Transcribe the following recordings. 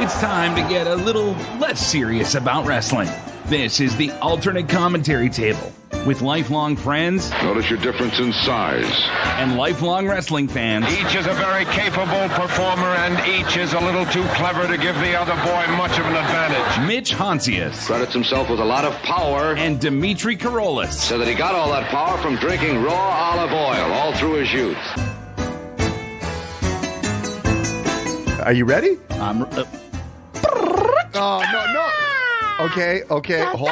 It's time to get a little less serious about wrestling. This is the Alternate Commentary Table with lifelong friends. Notice your difference in size. And lifelong wrestling fans. Each is a very capable performer, and each is a little too clever to give the other boy much of an advantage. Mitch Honsius. Credits himself with a lot of power. And Dimitri Karolis. So that he got all that power from drinking raw olive oil all through his youth. Are you ready? Oh, no. Okay. Hold.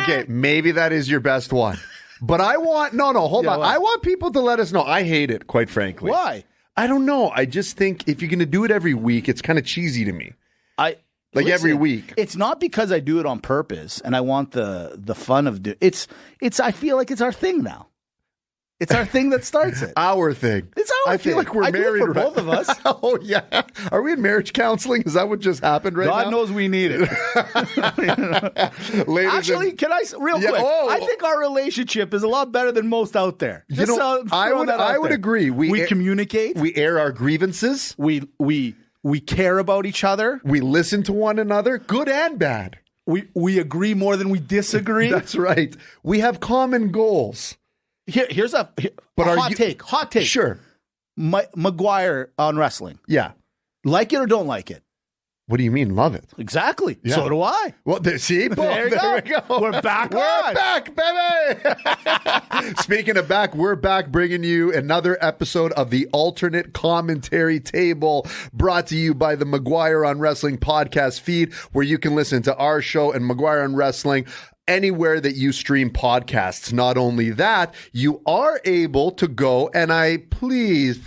Okay, maybe that is your best one. But I want... No, hold on. what? I want people to let us know. I hate it, quite frankly. Why? I don't know. I just think if you're going to do it every week, it's kind of cheesy to me. Every week. It's not because I do it on purpose and I want the fun of doing it. It's I feel like it's our thing now. It's our thing that starts it. Our thing. It's our I thing. feel like we're I do it married for both of us. Oh, yeah. Are we in marriage counseling? Is that what just happened right now? God knows we need it. Actually, can I real quick? I think our relationship is a lot better than most out there. I would agree. We communicate. We air our grievances. We care about each other. We listen to one another, good and bad. We agree more than we disagree. That's right. We have common goals. Here's a hot take. Sure. Maguire on wrestling. Yeah. Like it or don't like it? What do you mean, love it? Exactly. Yeah. So do I. Well, see? There we go. We're back We're back, baby! Speaking of back, we're back bringing you another episode of the Alternate Commentary Table, brought to you by the Maguire on Wrestling podcast feed, where you can listen to our show and Maguire on Wrestling anywhere that you stream podcasts. Not only that, you are able to go, and I please,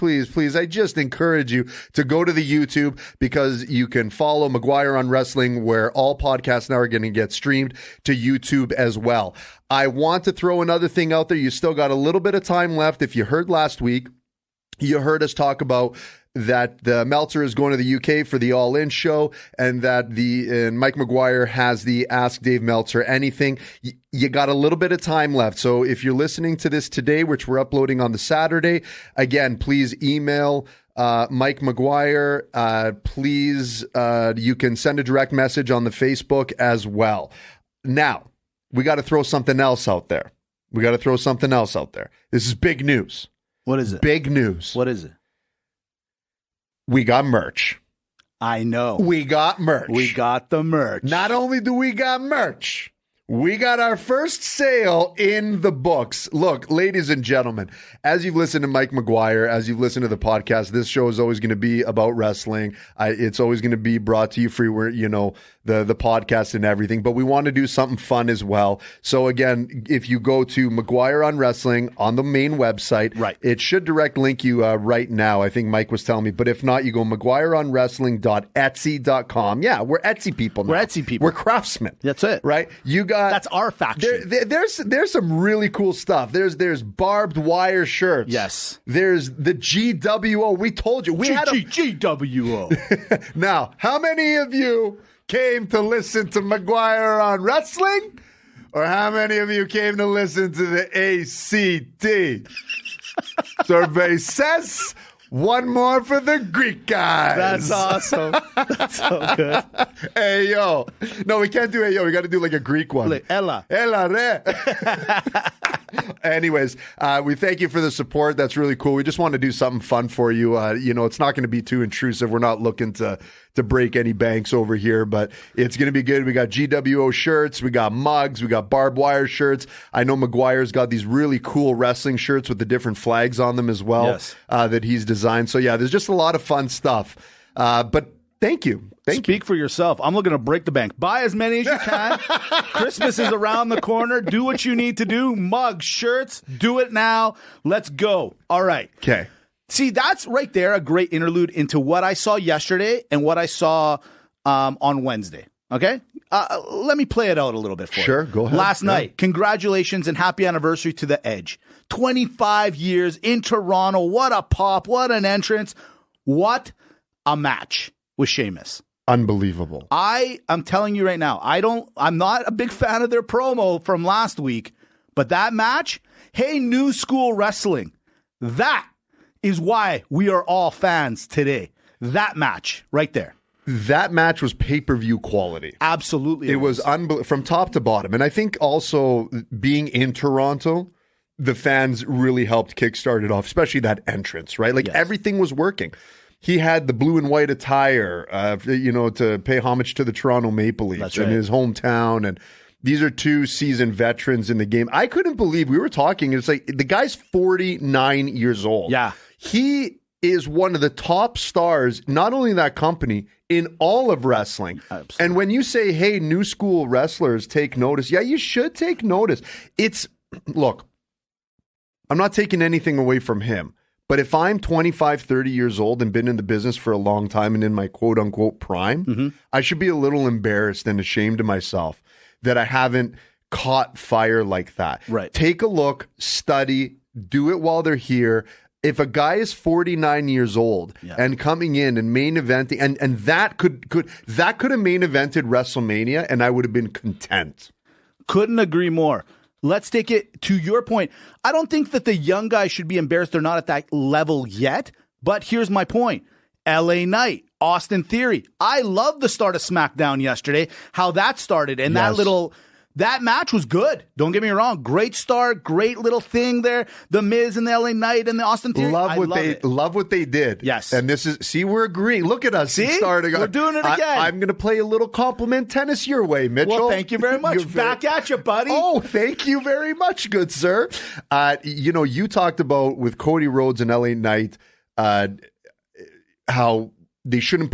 I just encourage you to go to the YouTube, because you can follow Maguire on Wrestling, where all podcasts now are going to get streamed to YouTube as well. I want to throw another thing out there. You still got a little bit of time left. If you heard last week, you heard us talk about that the Meltzer is going to the UK for the All In show, and that Mike Maguire has the Ask Dave Meltzer Anything. You got a little bit of time left. So if you're listening to this today, which we're uploading on the Saturday, again, please email Mike Maguire. Please, you can send a direct message on the Facebook as well. Now, we got to throw something else out there. This is big news. What is it? Big news. What is it? We got merch. I know. We got merch. We got the merch. Not only do we got merch, we got our first sale in the books. Look, ladies and gentlemen, as you've listened to Mike Maguire, as you've listened to the podcast, this show is always going to be about wrestling. It's always going to be brought to you free, where, the podcast and everything, but we want to do something fun as well. So again, if you go to Maguire on Wrestling on the main website, right, it should direct link you right now. I think Mike was telling me, but if not, you go maguireonwrestling.etsy.com. Yeah, we're Etsy people now. We're Etsy people. We're craftsmen. That's it. Right? That's our faction. There's some really cool stuff. There's barbed wire shirts. Yes. There's the GWO. We told you. We had a GWO. Now, how many of you came to listen to Maguire on Wrestling? Or how many of you came to listen to the ACT? Survey says one more for the Greek guys. That's awesome. That's so good. Hey, yo. No, we can't do hey, yo. We got to do like a Greek one. Like, Ella. Ella, re. Anyways, we thank you for the support. That's really cool. We just want to do something fun for you. It's not going to be too intrusive. We're not looking to break any banks over here, but it's going to be good. We got GWO shirts. We got mugs. We got barbed wire shirts. I know Maguire's got these really cool wrestling shirts with the different flags on them as well. Yes. That he's designed. So yeah, there's just a lot of fun stuff. But thank you. Speak for yourself. I'm looking to break the bank. Buy as many as you can. Christmas is around the corner. Do what you need to do. Mugs, shirts, do it now. Let's go. All right. Okay. See, that's right there a great interlude into what I saw yesterday and what I saw on Wednesday. Okay? Let me play it out a little bit for you. Sure, go ahead. Last night, congratulations and happy anniversary to The Edge. 25 years in Toronto. What a pop. What an entrance. What a match with Sheamus. Unbelievable. I'm telling you right now, I'm not a big fan of their promo from last week, but that match, hey, new school wrestling, that is why we are all fans today. That match right there. That match was pay-per-view quality. Absolutely. It was from top to bottom. And I think also being in Toronto, the fans really helped kickstart it off, especially that entrance, right? Like everything was working. He had the blue and white attire, to pay homage to the Toronto Maple Leafs in his hometown. And these are two seasoned veterans in the game. I couldn't believe, we were talking, it's like the guy's 49 years old. Yeah. He is one of the top stars, not only in that company, in all of wrestling. Absolutely. And when you say, hey, new school wrestlers take notice, yeah, you should take notice. Look, I'm not taking anything away from him, but if I'm 25, 30 years old and been in the business for a long time and in my quote unquote prime, I should be a little embarrassed and ashamed of myself that I haven't caught fire like that. Right. Take a look, study, do it while they're here. If a guy is 49 years old and coming in and main eventing, and that could have main evented WrestleMania, and I would have been content. Couldn't agree more. Let's take it to your point. I don't think that the young guys should be embarrassed. They're not at that level yet. But here's my point. LA Knight, Austin Theory. I love the start of SmackDown yesterday, how that started. And that match was good. Don't get me wrong. Great start, great little thing there. The Miz and the LA Knight and the Austin Theory. Love what they did. Yes. And we're agreeing. Look at us. We're doing it again. I'm going to play a little compliment tennis your way, Mitchell. Well, thank you very much. Back at you, buddy. Oh, thank you very much, good sir. You talked about with Cody Rhodes and LA Knight, how they shouldn't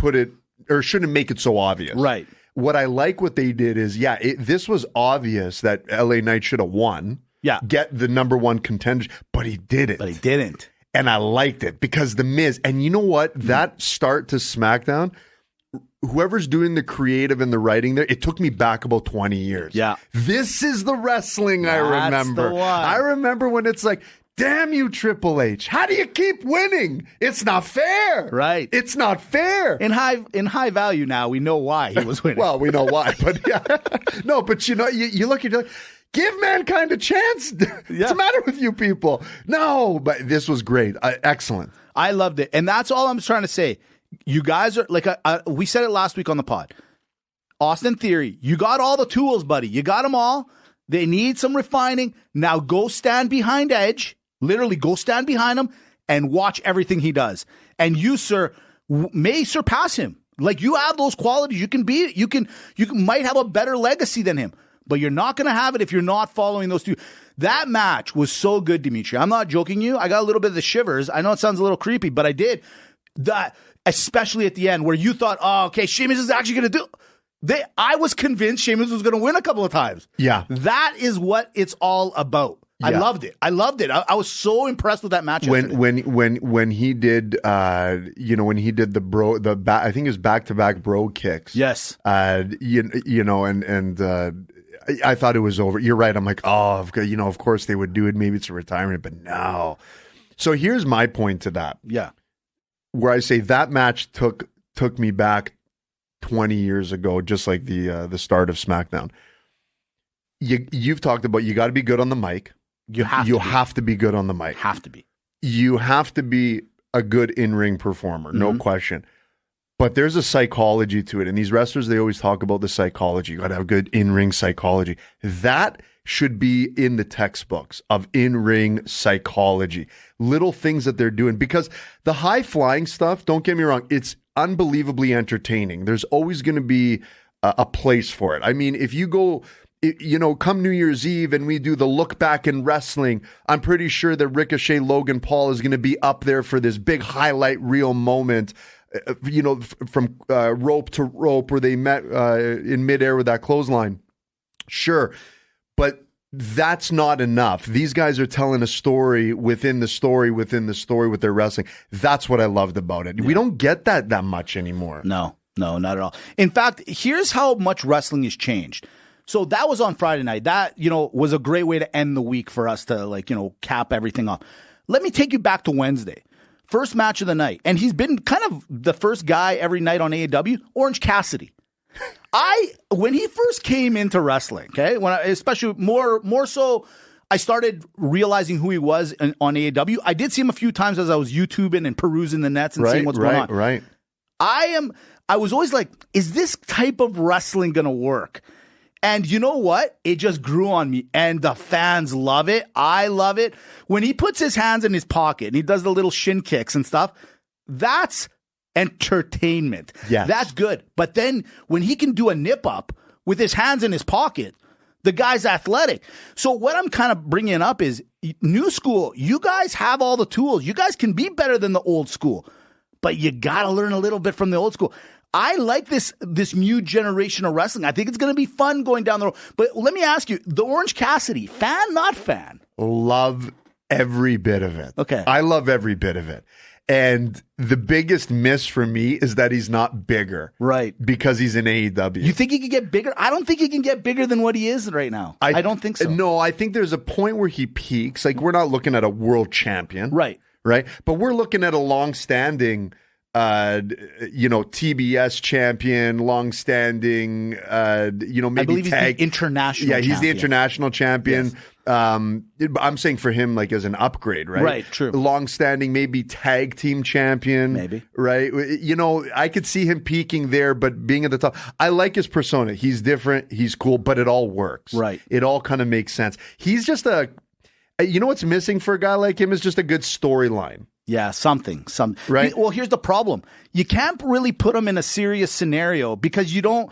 make it so obvious. Right. What I like what they did is, this was obvious that LA Knight should have won. Yeah. Get the number one contender, but he didn't. But he didn't. And I liked it because the Miz, and you know what? That start to SmackDown, whoever's doing the creative and the writing there, it took me back about 20 years. Yeah. This is the wrestling I remember. That's the one. I remember when it's like, damn you, Triple H. How do you keep winning? It's not fair. Right. It's not fair. In high value now, we know why he was winning. Well, we know why, but yeah. No, but you look at it like, give Mankind a chance. What's the matter with you people? No, but this was great. Excellent. I loved it. And that's all I'm trying to say. You guys are like, we said it last week on the pod. Austin Theory, you got all the tools, buddy. You got them all. They need some refining. Now go stand behind Edge. Literally go stand behind him and watch everything he does. And you, sir, may surpass him. Like, you have those qualities. You might have a better legacy than him, but you're not going to have it if you're not following those two. That match was so good, Dimitri. I'm not joking you. I got a little bit of the shivers. I know it sounds a little creepy, but I did. That, especially at the end where you thought, oh, okay, Sheamus is actually going to do. I was convinced Sheamus was going to win a couple of times. Yeah. That is what it's all about. Yeah. I loved it. I was so impressed with that match. When he did, I think it was back-to-back bro kicks. Yes. I thought it was over. You're right. I'm like, of course they would do it. Maybe it's a retirement, but no. So here's my point to that. Yeah. Where I say that match took me back 20 years ago, just like the start of SmackDown. You've talked about you got to be good on the mic. You have to be good on the mic. Have to be. You have to be a good in-ring performer, no question. But there's a psychology to it. And these wrestlers, they always talk about the psychology. You got to have good in-ring psychology. That should be in the textbooks of in-ring psychology. Little things that they're doing. Because the high-flying stuff, don't get me wrong, it's unbelievably entertaining. There's always going to be a place for it. I mean, if you go... come New Year's Eve and we do the look back in wrestling, I'm pretty sure that Ricochet Logan Paul is going to be up there for this big highlight reel moment, from rope to rope where they met in midair with that clothesline. Sure. But that's not enough. These guys are telling a story within the story within the story with their wrestling. That's what I loved about it. Yeah. We don't get that much anymore. No, not at all. In fact, here's how much wrestling has changed. So that was on Friday night. That, was a great way to end the week for us to cap everything off. Let me take you back to Wednesday. First match of the night. And he's been kind of the first guy every night on AEW, Orange Cassidy. When he first came into wrestling, okay, especially more so, I started realizing who he was on AEW. I did see him a few times as I was YouTubing and perusing the nets and seeing what's going on. Right. I was always like, is this type of wrestling going to work? And you know what? It just grew on me. And the fans love it. I love it. When he puts his hands in his pocket and he does the little shin kicks and stuff, that's entertainment. Yes. That's good. But then when he can do a nip up with his hands in his pocket, the guy's athletic. So what I'm kind of bringing up is new school. You guys have all the tools. You guys can be better than the old school, but you got to learn a little bit from the old school. I like this new generation of wrestling. I think it's going to be fun going down the road. But let me ask you, the Orange Cassidy, fan, not fan? Love every bit of it. Okay. I love every bit of it. And the biggest miss for me is that he's not bigger. Right. Because he's in AEW. You think he can get bigger? I don't think he can get bigger than what he is right now. I don't think so. No, I think there's a point where he peaks. Like, we're not looking at a world champion. Right. Right. But we're looking at a long-standing TBS champion, long-standing, maybe I believe tag. He's the international champion. Yeah, he's the international champion. Yes. I'm saying for him, like, as an upgrade, right? Right, true. Long-standing, maybe tag team champion. Maybe. Right? I could see him peaking there, but being at the top. I like his persona. He's different. He's cool, but it all works. Right. It all kind of makes sense. He's just what's missing for a guy like him is just a good storyline. Yeah, something. Right. Well, here's the problem. You can't really put him in a serious scenario because I don't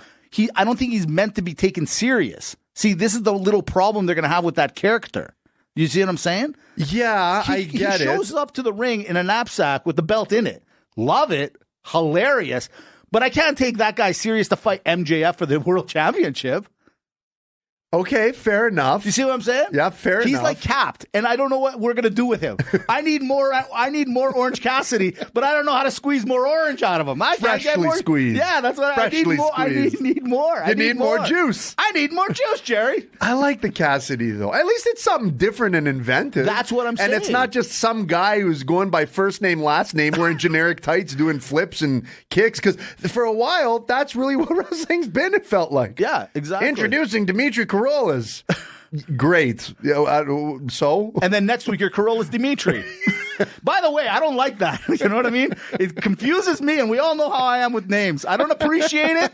think he's meant to be taken serious. See, this is the little problem they're going to have with that character. You see what I'm saying? Yeah, I get it. He shows up to the ring in a knapsack with the belt in it. Love it. Hilarious. But I can't take that guy serious to fight MJF for the world championship. Okay, fair enough. You see what I'm saying? Yeah, fair enough. He's like capped, and I don't know what we're gonna do with him. I need more Orange Cassidy, but I don't know how to squeeze more orange out of him. I can't get more squeezed. Yeah, that's what I need more. I need more. You need more juice. I need more juice, Jerry. I like the Cassidy though. At least it's something different and inventive. That's what I'm saying. And it's not just some guy who's going by first name, last name, wearing generic tights, doing flips and kicks. Because for a while, that's really what wrestling's been. It felt like. Yeah, exactly. Introducing Dimitri Corollas. Great. So? And then next week, your Corolla's Dimitri. By the way, I don't like that. You know what I mean? It confuses me, and we all know how I am with names. I don't appreciate it.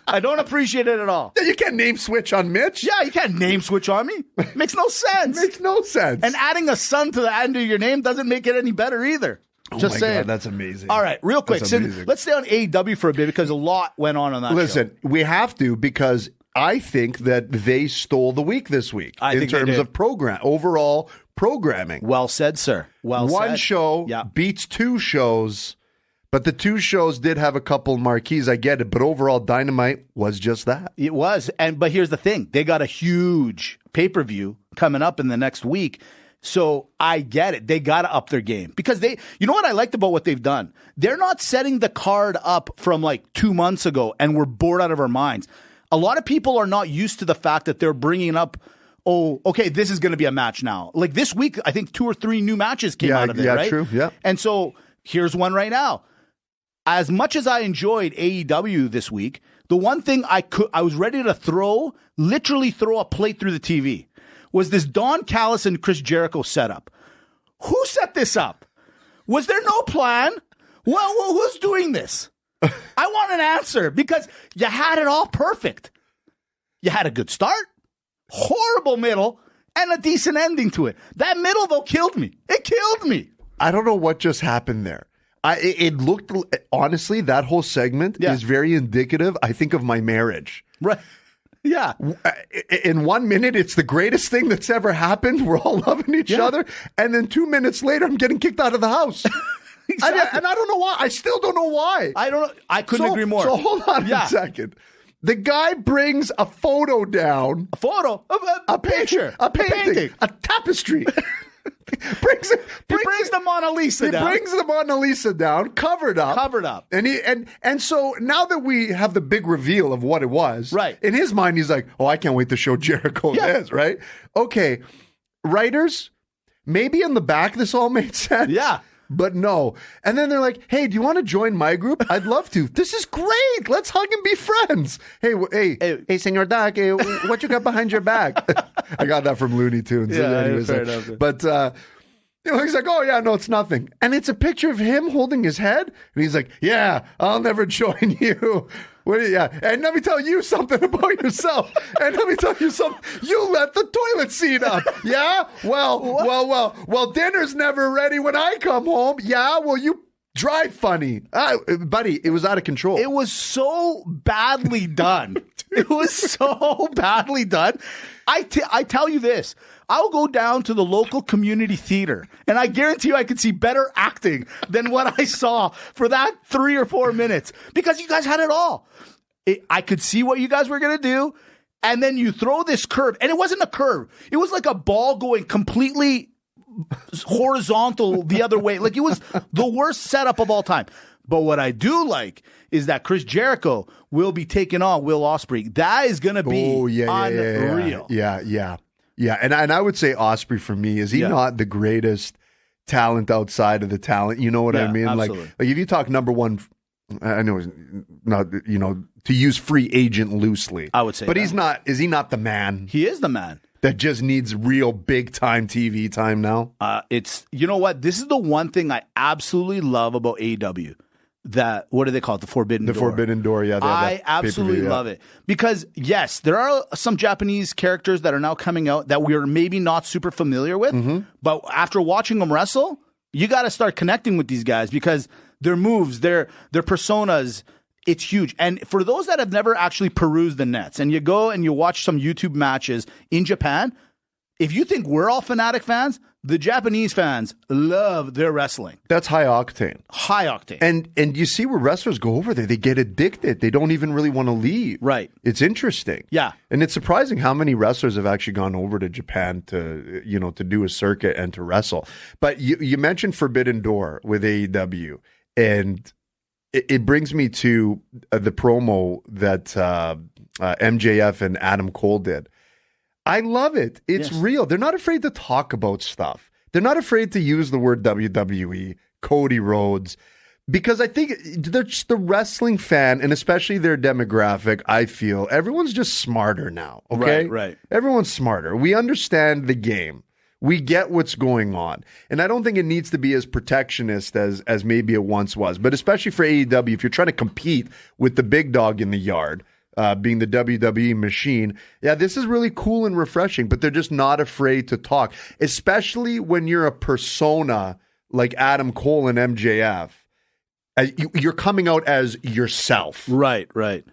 I don't appreciate it at all. You can't name switch on Mitch. Yeah, you can't name switch on me. Makes no sense. Makes no sense. And adding a son to the end of your name doesn't make it any better either. Just saying. God, that's amazing. All right, real quick. So let's stay on AEW for a bit because a lot went on that Listen, show. we have to because I think that they stole the week this week in terms of overall programming. Well said, sir. Well said. One show beats two shows, but the two shows did have a couple marquees. I get it, but overall, Dynamite was just that. It was. But here's the thing. They got a huge pay-per-view coming up in the next week. So I get it. They got to up their game because you know what I liked about what they've done? They're not setting the card up from like 2 months ago and we're bored out of our minds. A lot of people are not used to the fact that they're bringing up, oh, okay, this is going to be a match now. Like this week, I think 2 or 3 new matches came out of it, right? Yeah, true. Yeah. And so here's one right now. As much as I enjoyed AEW this week, the one thing I was ready to literally throw a plate through the TV was this Don Callis and Chris Jericho setup. Who set this up? Was there no plan? Well, who's doing this? I want an answer because you had it all perfect. You had a good start, horrible middle, and a decent ending to it. That middle, though, killed me. It killed me. I don't know what just happened there. It looked, honestly, that whole segment is very indicative, I think, of my marriage. Right. Yeah. In 1 minute, it's the greatest thing that's ever happened. We're all loving each other. And then 2 minutes later, I'm getting kicked out of the house. Exactly. And I don't know why. I still don't know why. I couldn't agree more. So hold on a second. The guy brings a photo down. A photo? A picture. A painting. A tapestry. brings the Mona Lisa down. He brings the Mona Lisa down, covered up. And so now that we have the big reveal of what it was, right. In his mind, he's like, oh, I can't wait to show Jericho this, right? Okay, writers, maybe in the back this all made sense. Yeah. But no. And then they're like, hey, do you want to join my group? I'd love to. This is great. Let's hug and be friends. Hey, Senor Doc, what you got behind your back? I got that from Looney Tunes. Yeah, fair enough. But he's like, oh yeah, no, it's nothing. And it's a picture of him holding his head, and he's like, yeah, I'll never join you. And let me tell you something about yourself. And let me tell you something. You let the toilet seat up. Yeah? Well, dinner's never ready when I come home. Yeah? Well, you drive funny. Buddy, it was out of control. It was so badly done. It was so badly done. I tell you this. I'll go down to the local community theater, and I guarantee you I could see better acting than what I saw for that 3 or 4 minutes, because you guys had it all. I could see what you guys were going to do, and then you throw this curve, and it wasn't a curve. It was like a ball going completely horizontal the other way. Like, it was the worst setup of all time. But what I do like is that Chris Jericho will be taking on Will Ospreay. That is going to be unreal. Yeah, and I would say Ospreay for me, is he not the greatest talent outside of the talent? You know what I mean? Absolutely. Like if you talk number one, I know it's not, to use free agent loosely. I would say, but that. He's not. Is he not the man? He is the man that just needs real big time TV time now. It's, you know what? This is the one thing I absolutely love about AEW. That, what do they call it? The Forbidden Door. The Forbidden Door, yeah. I absolutely love it. Because, yes, there are some Japanese characters that are now coming out that we're maybe not super familiar with. Mm-hmm. But after watching them wrestle, you got to start connecting with these guys, because their moves, their personas, it's huge. And for those that have never actually perused the nets, and you go and you watch some YouTube matches in Japan, if you think we're all fanatic fans, the Japanese fans love their wrestling. That's high octane. High octane. And you see where wrestlers go over there, they get addicted. They don't even really want to leave. Right. It's interesting. Yeah. And it's surprising how many wrestlers have actually gone over to Japan to do a circuit and to wrestle. But you mentioned Forbidden Door with AEW, and it brings me to the promo that MJF and Adam Cole did. I love it. It's real. They're not afraid to talk about stuff. They're not afraid to use the word WWE, Cody Rhodes, because I think they're just the wrestling fan, and especially their demographic, I feel everyone's just smarter now. Okay? Right. Everyone's smarter. We understand the game. We get what's going on. And I don't think it needs to be as protectionist as maybe it once was. But especially for AEW, if you're trying to compete with the big dog in the yard, being the WWE machine. Yeah, this is really cool and refreshing, but they're just not afraid to talk, especially when you're a persona like Adam Cole and MJF. You're coming out as yourself. Right.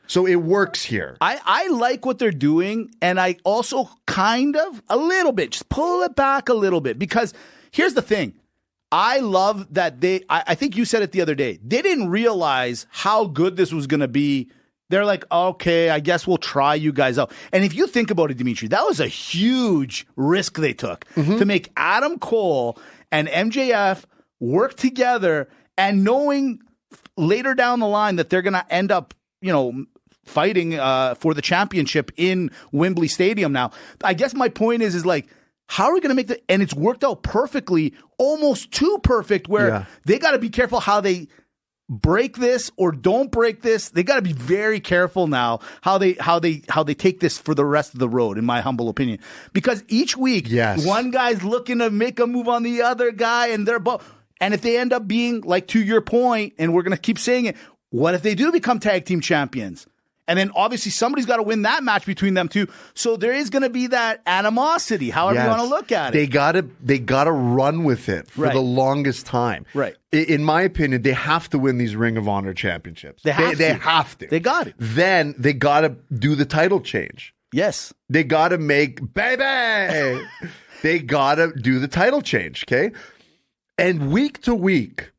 So it works here. I like what they're doing, and I also kind of, a little bit, just pull it back a little bit, because here's the thing. I love that I think you said it the other day, they didn't realize how good this was going to be. They're like, okay, I guess we'll try you guys out. And if you think about it, Dimitri, that was a huge risk they took to make Adam Cole and MJF work together, and knowing later down the line that they're going to end up, fighting for the championship in Wembley Stadium now. I guess my point is like, how are we going to make the, and it's worked out perfectly, almost too perfect, where they got to be careful how they break this or don't break this. They got to be very careful now how they take this for the rest of the road, in my humble opinion, because each week one guy's looking to make a move on the other guy, and they're both, and if they end up being, like, to your point, and we're going to keep saying it, what if they do become tag team champions? And then obviously somebody's got to win that match between them two. So there is going to be that animosity, however you want to look at it. They gotta run with it for the longest time. Right. In my opinion, they have to win these Ring of Honor championships. They have to. They got it. Then they got to do the title change. Yes. They got to make, baby, they got to do the title change, okay? And week to week,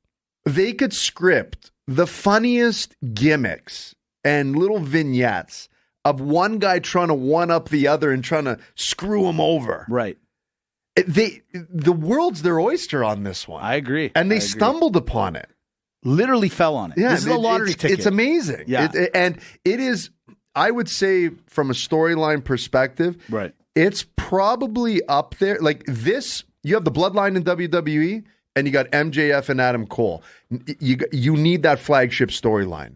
they could script the funniest gimmicks and little vignettes of one guy trying to one-up the other and trying to screw him over. Right. The world's their oyster on this one. I agree. And they stumbled upon it. Literally fell on it. Yeah, this is a lottery ticket. It's amazing. Yeah. And it is, I would say, from a storyline perspective, right, it's probably up there. Like this, you have the bloodline in WWE, and you got MJF and Adam Cole. You need that flagship storyline.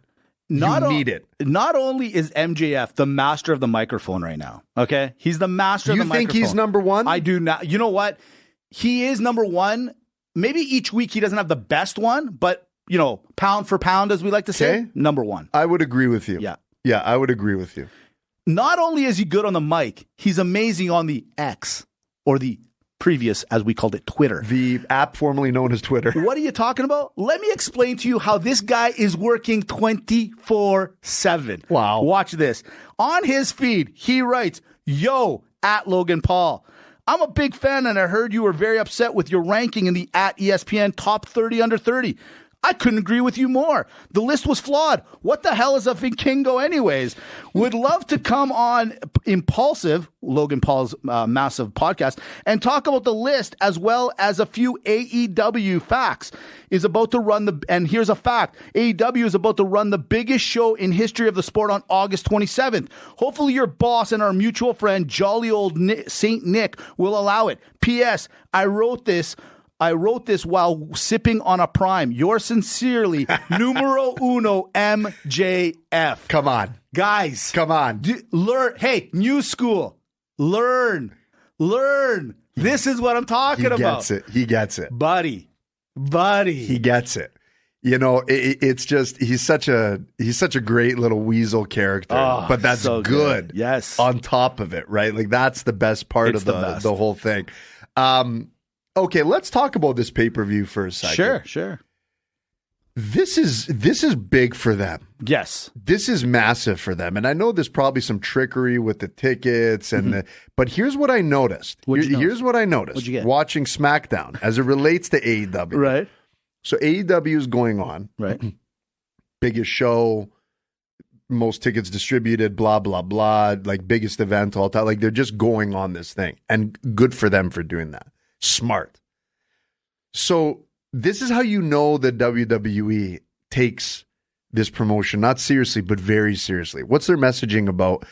need it. Not only is MJF the master of the microphone right now, okay? He's the master of the microphone. You think he's number one? I do not. You know what? He is number one. Maybe each week he doesn't have the best one, but, pound for pound, as we like to say, number one. I would agree with you. Yeah. Yeah, I would agree with you. Not only is he good on the mic, he's amazing on the X, or the previous, as we called it, Twitter. The app formerly known as Twitter. What are you talking about? Let me explain to you how this guy is working 24/7. Wow. Watch this. On his feed, he writes, "Yo, at Logan Paul. I'm a big fan, and I heard you were very upset with your ranking in the at ESPN top 30 under 30. I couldn't agree with you more. The list was flawed. What the hell is a Vikingo anyways? Would love to come on Impulsive, Logan Paul's massive podcast, and talk about the list as well as a few AEW facts. And here's a fact. AEW is about to run the biggest show in history of the sport on August 27th. Hopefully your boss and our mutual friend, jolly old Saint Nick, will allow it. P.S. I wrote this while sipping on a Prime. Yours sincerely, numero uno, MJF." Come on. Guys. Come on. Learn. Hey, new school. Learn. This is what I'm talking about. He gets it. Buddy. He gets it. It's just he's such a great little weasel character, but that's so good. Yes. On top of it, right? Like that's the best part of the whole thing. Okay, let's talk about this pay-per-view for a second. Sure. This is big for them. Yes. This is massive for them. And I know there's probably some trickery with the tickets but here's what I noticed. Here's what I noticed. What'd you get? Watching SmackDown as it relates to AEW. Right. So AEW is going on. Right. Biggest show, most tickets distributed, blah, blah, blah, like biggest event all time. Like they're just going on this thing. And good for them for doing that. Smart. So this is how you know that WWE takes this promotion not seriously, but very seriously. What's their messaging about?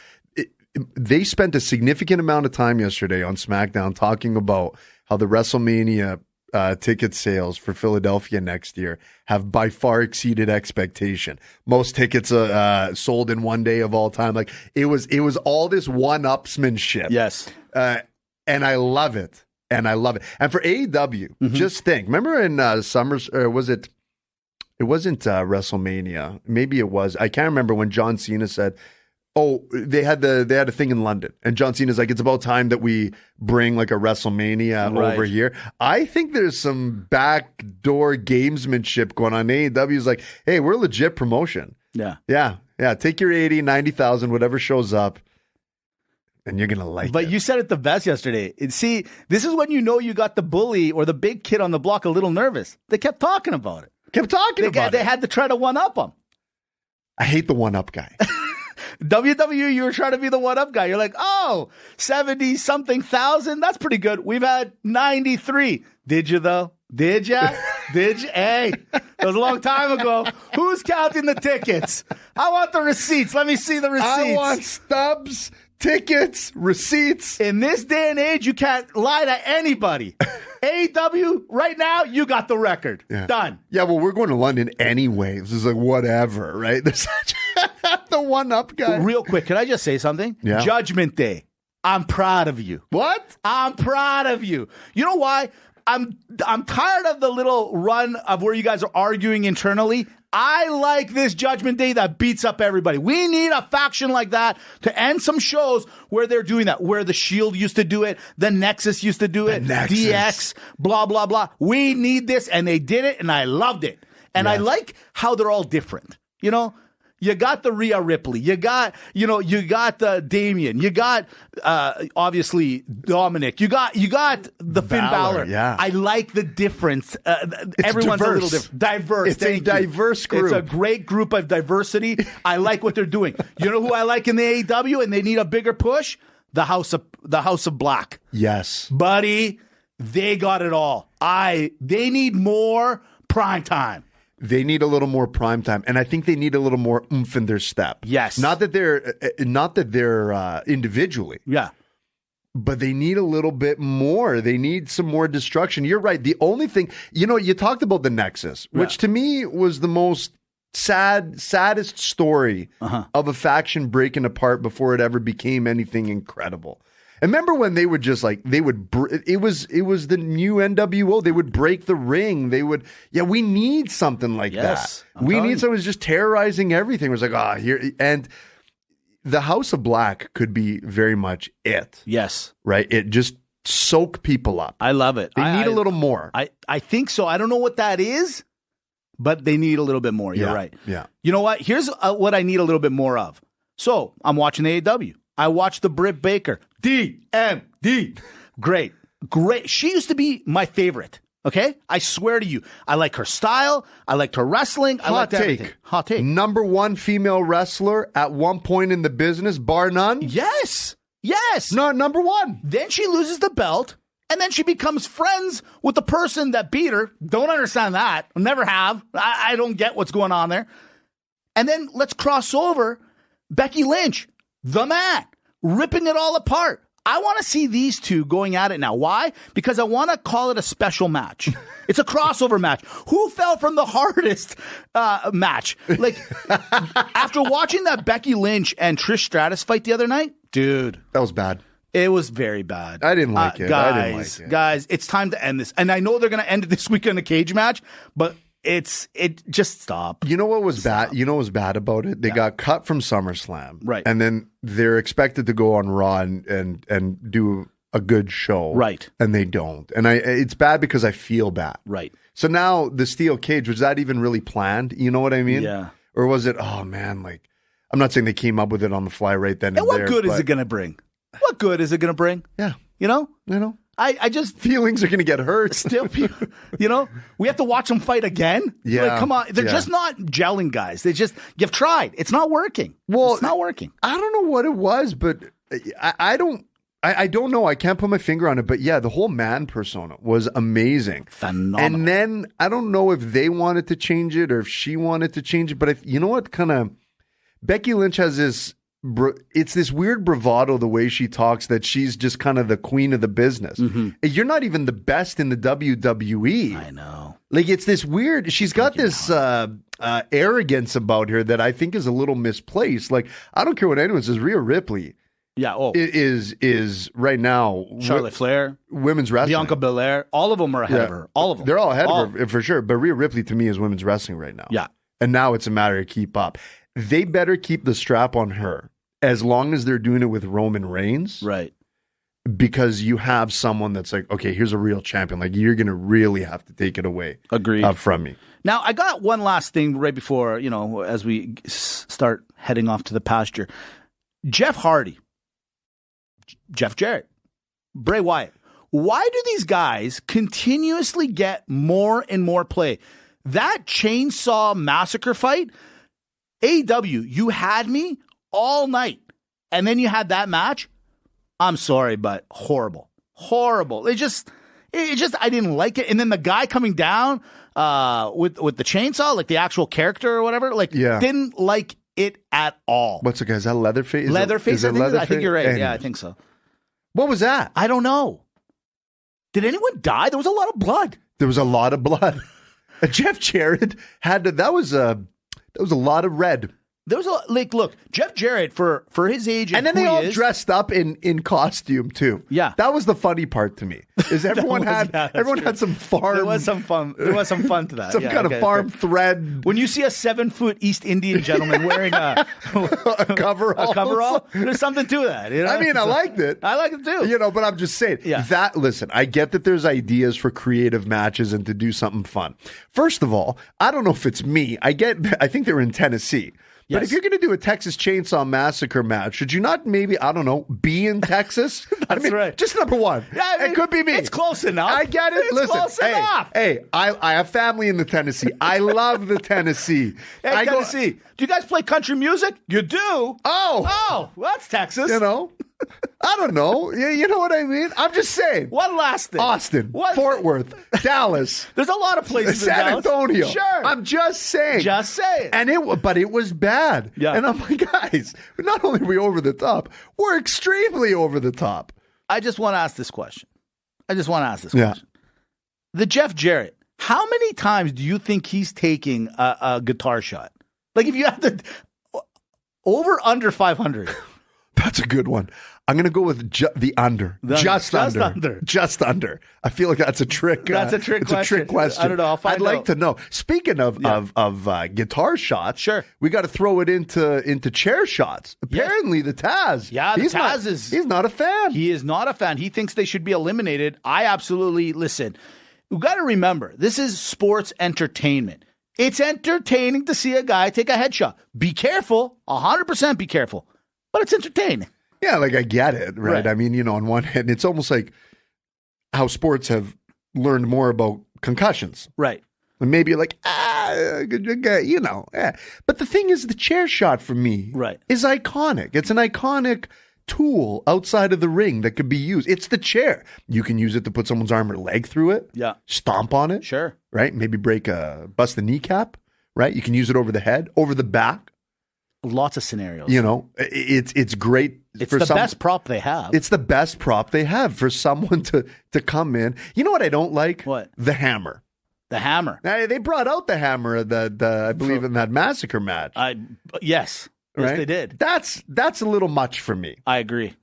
They spent a significant amount of time yesterday on SmackDown talking about how the WrestleMania ticket sales for Philadelphia next year have by far exceeded expectation. Most tickets sold in one day of all time. Like it was all this one-upsmanship. Yes. And I love it. And for AEW, just think. Remember in Summers, or was it? It wasn't WrestleMania. Maybe it was. I can't remember when John Cena said, "Oh, they had a thing in London," and John Cena's like, "It's about time that we bring like a WrestleMania over here." I think there's some backdoor gamesmanship going on. AEW's like, "Hey, we're a legit promotion. Yeah. Take your 80, 90,000, whatever shows up." And you're going to like it. But you said it the best yesterday. See, this is when you know you got the bully or the big kid on the block a little nervous. They kept talking about it. They had to try to one-up him. I hate the one-up guy. WWE, you were trying to be the one-up guy. You're like, 70-something thousand? That's pretty good. We've had 93. Did you, though? Did you? Hey, that was a long time ago. Who's counting the tickets? I want the receipts. Let me see the receipts. I want stubs. Tickets, receipts. In this day and age, you can't lie to anybody. AEW, right now, you got the record. Yeah. Done. Yeah, well, we're going to London anyway. This is like whatever, right? There's the one-up guy. Real quick, can I just say something? Yeah. Judgment Day. I'm proud of you. What? I'm proud of you. You know why? I'm tired of the little run of where you guys are arguing internally. I like this Judgment Day that beats up everybody. We need a faction like that to end some shows where they're doing that, where the Shield used to do it, the Nexus used to do it, DX, blah, blah, blah. We need this, and they did it, and I loved it. And I like how they're all different. You know? You got the Rhea Ripley. You got the Damian. You got, obviously, Dominic. You got the Finn Balor. Yeah. I like the difference. Everyone's diverse. a little different. Diverse. It's a diverse group. It's a great group of diversity. I like what they're doing. You know who I like in the AEW, and they need a bigger push? The House of Black. Yes. Buddy, they got it all. They need more prime time. They need a little more prime time, and I think they need a little more oomph in their step. Yes, not that they're individually, but they need a little bit more. They need some more destruction. You're right. The only thing, you talked about the Nexus, which to me was the most saddest story of a faction breaking apart before it ever became anything incredible. And remember when they would just like, it was the new NWO. They would break the ring. We need something like that. We need someone who's just terrorizing everything. It was like, here. And the House of Black could be very much it. Yes. Right? It just soak people up. I love it. They need a little more. I think so. I don't know what that is, but they need a little bit more. You're right. Yeah. You know what? Here's what I need a little bit more of. So I'm watching AEW. I watched the Britt Baker. DMD. Great. She used to be my favorite. Okay? I swear to you. I like her style. I liked her wrestling. I liked everything. Hot take. Number one female wrestler at one point in the business, bar none? Yes. No, number one. Then she loses the belt, and then she becomes friends with the person that beat her. Don't understand that. Never have. I don't get what's going on there. And then let's cross over Becky Lynch, the man, ripping it all apart. I want to see these two going at it now. Why? Because I want to call it a special match. It's a crossover match. Who fell from the hardest match? Like, after watching that Becky Lynch and Trish Stratus fight the other night, dude. That was bad. It was very bad. I didn't like it. Guys, it's time to end this. And I know they're going to end it this week in a cage match, but just stop. You know what was bad? You know what was bad about it? They got cut from SummerSlam. Right. And then they're expected to go on Raw and do a good show. Right. And they don't. And it's bad because I feel bad. Right. So now the steel cage, was that even really planned? You know what I mean? Yeah. Or was it, oh man, like, I'm not saying they came up with it on the fly right then and what there. Good is it going to bring? What good is it going to bring? Yeah. You know? I just feelings are going to get hurt. Still, we have to watch them fight again. Yeah, like, come on, they're just not gelling, guys. You've tried. It's not working. Well, it's not working. I don't know what it was, but I don't know. I can't put my finger on it, but yeah, the whole man persona was amazing, phenomenal. And then I don't know if they wanted to change it or if she wanted to change it, but you know what? Kind of Becky Lynch has this. It's this weird bravado the way she talks that she's just kind of the queen of the business. Mm-hmm. You're not even the best in the WWE. I know. Like, it's this weird, she's got this arrogance about her that I think is a little misplaced. Like, I don't care what anyone says, Rhea Ripley is right now Charlotte Flair, women's wrestling. Bianca Belair, all of them are ahead of her. All of them. They're all ahead of her for sure. But Rhea Ripley to me is women's wrestling right now. Yeah. And now it's a matter of keep up. They better keep the strap on her as long as they're doing it with Roman Reigns. Right. Because you have someone that's like, okay, here's a real champion. Like, you're going to really have to take it away. Agreed. From me. Now, I got one last thing right before, as we start heading off to the pasture. Jeff Hardy, Jeff Jarrett, Bray Wyatt. Why do these guys continuously get more and more play? That Chainsaw Massacre fight, AEW, you had me all night. And then you had that match. I'm sorry, but horrible. It just I didn't like it. And then the guy coming down with the chainsaw, like the actual character or whatever, didn't like it at all. What's the guy? Is that Leatherface? Leatherface? I think you're right. Anyway. Yeah, I think so. What was that? I don't know. Did anyone die? There was a lot of blood. There was a lot of blood. Jeff Jarrett that was a lot of red. There was look, Jeff Jarrett for his age, and then they all dressed up in costume too. Yeah, that was the funny part to me. Is everyone had some farm? There was some fun. There was some fun to that. Some kind of farm thread. When you see a 7-foot East Indian gentleman wearing a coverall, there's something to that. I mean, I liked it. I like it too. But I'm just saying that. Listen, I get that there's ideas for creative matches and to do something fun. First of all, I don't know if it's me. I think they were in Tennessee. But if you're going to do a Texas Chainsaw Massacre match, should you not maybe, I don't know, be in Texas? That's right. Just number one. Yeah, it could be me. It's close enough. I get it. It's close enough. Hey, I have family in the Tennessee. I love the Tennessee. Hey, Tennessee. Do you guys play country music? You do? Oh, well, that's Texas. I don't know. You know what I mean? I'm just saying. One last thing. Austin, Fort Worth, Dallas. There's a lot of places in San Antonio. Sure. I'm just saying. Just saying. But it was bad. Yeah. And I'm like, guys, not only are we over the top, we're extremely over the top. I just want to ask this question. The Jeff Jarrett, how many times do you think he's taking a guitar shot? Like if you have to over under 500. That's a good one. I'm going to go with the under. Just under. Just under. I feel like that's a trick. That's a trick question. It's a trick question. I don't know. I'd like to know. Speaking of guitar shots, sure, we got to throw it into chair shots. Apparently, the Taz. Yeah, he's not a fan. He is not a fan. He thinks they should be eliminated. I absolutely listen. You got to remember, this is sports entertainment. It's entertaining to see a guy take a headshot. Be careful, 100% be careful, but it's entertaining. Yeah, like I get it, right? I mean, on one hand, it's almost like how sports have learned more about concussions. Right. And maybe you're like, But the thing is, the chair shot for me is iconic. It's an iconic tool outside of the ring that could be used. It's the chair. You can use it to put someone's arm or leg through it. Yeah. Stomp on it. Sure. Right? Maybe bust the kneecap. Right? You can use it over the head, over the back. Lots of scenarios. It's great. It's the best prop they have. It's the best prop they have for someone to come in. You know what I don't like? What? The hammer. The hammer. They brought out the hammer, I believe, in that massacre match. Yes. Right? Yes, they did. That's a little much for me. I agree.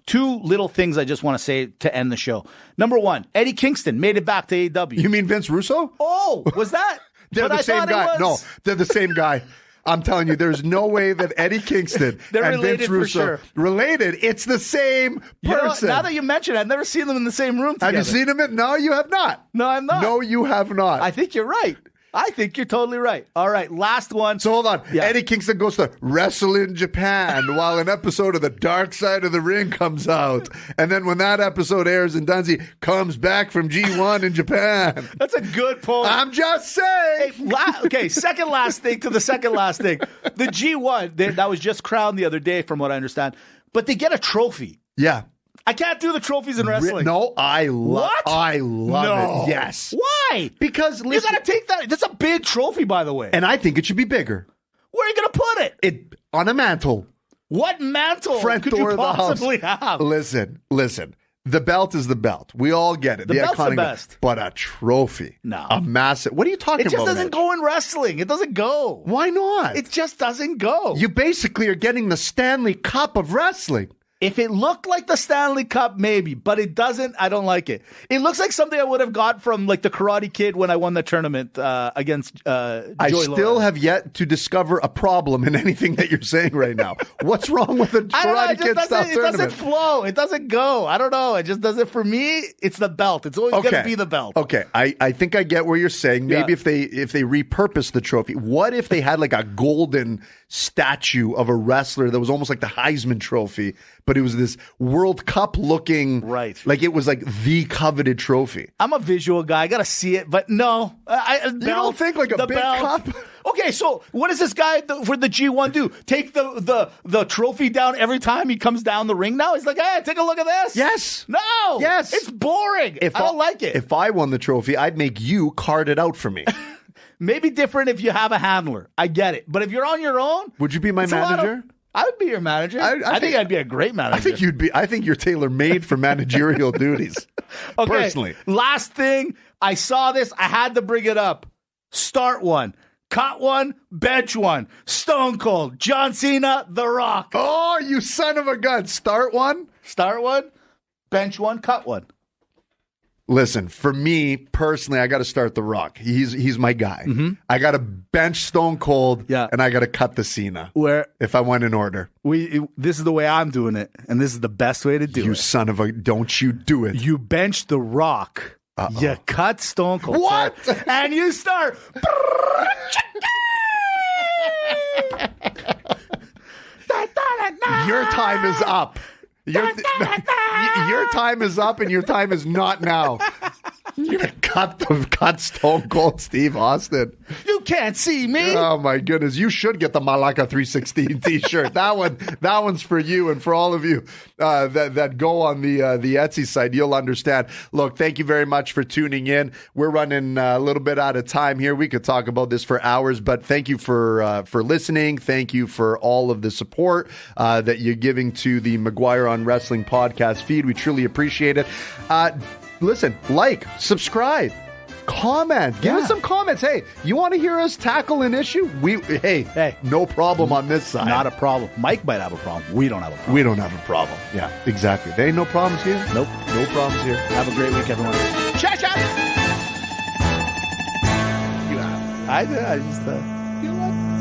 Two little things I just want to say to end the show. Number one, Eddie Kingston made it back to AEW. You mean Vince Russo? Oh, was that? They're the same guy. No, they're the same guy. I'm telling you, there's no way that Eddie Kingston and Vince Russo related. It's the same person. Now that you mention it, I've never seen them in the same room together. Have you seen them? No, you have not. No, I'm not. No, you have not. I think you're right. I think you're totally right. All right, last one. So hold on. Yeah. Eddie Kingston goes to Wrestle in Japan while an episode of The Dark Side of the Ring comes out. And then when that episode airs in Dunsey, comes back from G1 in Japan. That's a good point. I'm just saying. Okay, second last thing to the second last thing. The G1, that was just crowned the other day from what I understand. But they get a trophy. Yeah. I can't do the trophies in wrestling. No, I love it. Yes. Why? Because you got to take that. That's a big trophy, by the way. And I think it should be bigger. Where are you going to put it? On a mantle. What mantle could you possibly have? Listen. The belt is the belt. We all get it. The belt's the best. But a trophy. No. A massive. What are you talking about? It just doesn't go in wrestling. It doesn't go. Why not? It just doesn't go. You basically are getting the Stanley Cup of wrestling. If it looked like the Stanley Cup, maybe, but it doesn't. I don't like it. It looks like something I would have got from like the Karate Kid when I won the tournament against I still have yet to discover a problem in anything that you're saying right now. What's wrong with the Karate Kid style tournament? It doesn't flow. It doesn't go. I don't know. It just doesn't. For me, it's the belt. It's always going to be the belt. Okay, I think I get where you're saying. Maybe if they repurpose the trophy. What if they had like a golden statue of a wrestler that was almost like the Heisman Trophy, but it was this World Cup looking, like it was like the coveted trophy. I'm a visual guy. I got to see it, but no. You don't think like a big cup? Okay, so what does this guy for the G1 do? Take the trophy down every time he comes down the ring now? He's like, hey, take a look at this. Yes. No. Yes. It's boring. I don't like it. If I won the trophy, I'd make you card it out for me. Maybe different if you have a handler. I get it. But if you're on your own. Would you be my manager? I would be your manager. I think I'd be a great manager. I think you're tailor-made for managerial duties. Okay, personally. Last thing. I saw this. I had to bring it up. Start one. Cut one. Bench one. Stone Cold. John Cena. The Rock. Oh, you son of a gun. Start one. Bench one. Cut one. Listen, for me personally, I got to start The Rock. He's my guy. Mm-hmm. I got to bench Stone Cold, and I got to cut the Cena. If I went in order, this is the way I'm doing it, and this is the best way to do it. You son of a! Don't you do it? You bench The Rock. Uh-oh. You cut Stone Cold. What? And you start. Your time is up. Your time is up, and your time is not now. You're gonna cut Stone Cold Steve Austin. You can't see me. Oh my goodness! You should get the Malaka 316 T-shirt. that one's for you, and for all of you that go on the Etsy site. You'll understand. Look, thank you very much for tuning in. We're running a little bit out of time here. We could talk about this for hours, but thank you for listening. Thank you for all of the support that you're giving to the McGuire on Wrestling podcast feed. We truly appreciate it. Listen, like, subscribe. Comment. Give us some comments. Hey, you want to hear us tackle an issue? Hey, no problem on this side. Not a problem. Mike might have a problem. We don't have a problem. We don't have a problem. Yeah, exactly. There ain't no problems here. Nope. No problems here. Have a great week, everyone. Chat, chat. You have. I just, you know what?